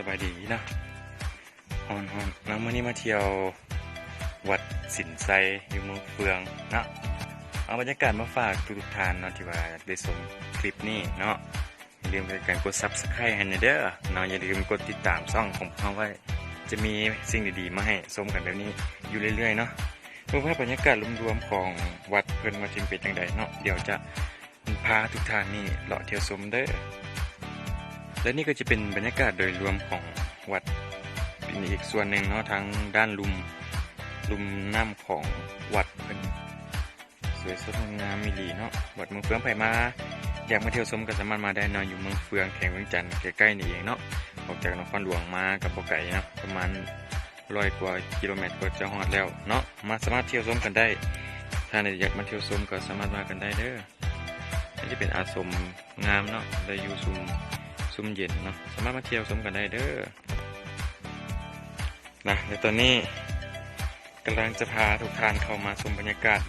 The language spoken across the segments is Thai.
บายดีเนาะฮอนน้องมื้อนี้มาเที่ยววัดสินไซอยู่เมืองเฟืองเนาะเอาบรรยากาศมาฝากทุกท่านเนาะที่ว่าได้ชมคลิปนี้เนาะอย่าลืมกด Subscribe ให้เด้อเนาะอย่าลืมกดติดตามช่องของเราไว้จะมีสิ่งดีๆมาให้ชมกันแบบนี้อยู่เรื่อยๆเนาะเพื่อให้บรรยากาศรวมๆของวัดเพิ่นมาถึงเป็นจังไดเนาะเดี๋ยวจะพาทุกท่านนี่เลาะเที่ยวชมเด้อและนี่ก็จะเป็นบรรยากาศโดยรวมของวัดเป็นอีกส่วนหนึ่งเนาะทางด้านลุมน้ำของวัดเป็นสวยสดงามมิลีเนาะวัดเมืองเฟืองไปมาอยากมาเที่ยวชมก็สามารถมาได้เนาะอยู่เมืองเฟืองแขวงเวียงจันทร์ใกล้ๆนี่เองเนาะออกจากนครหลวงมากับบ่ไกลเนาะประมาณ100 กว่ากิโลเมตรก็จะฮอดแล้วเนาะมาสามารถเที่ยวชมกันได้ถ้าอยากมาเที่ยวชมก็สามารถมากันได้เด้ออันนี้เป็นอาสมงามเนาะได้อยู่ซุ่มเย็นเนาะสามารถมาเที่ยวชมกันได้เด้อนะในตอนนี้กำลังจะพาทุกท่านเข้ามาชมบรรยากาศ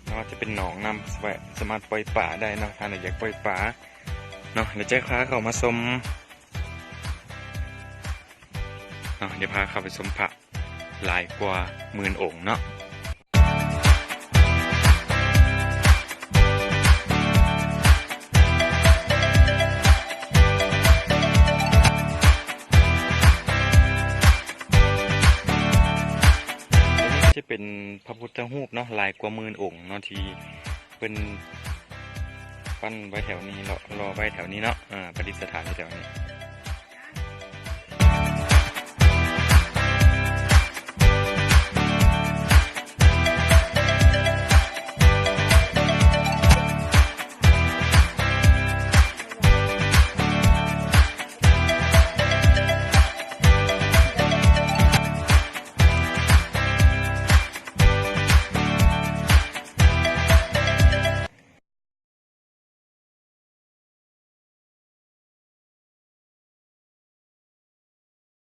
เนาะจะเป็นหนองน้ำสามารถปล่อยป่าได้เนาะท่านอยากปล่อยป่าเนาะเดี๋ยวจะพาเข้ามาชมเนาะเดี๋ยวพาเข้าไปชมพระหลายกว่า10,000 องค์เนาะจะเป็นพระพุทธรูปเนาะหลายกว่า10,000 องค์เนาะที่เป็นปั้นไว้แถวนี้รอไว้แถวนี้เนาะประดิษฐานไว้แถวนี้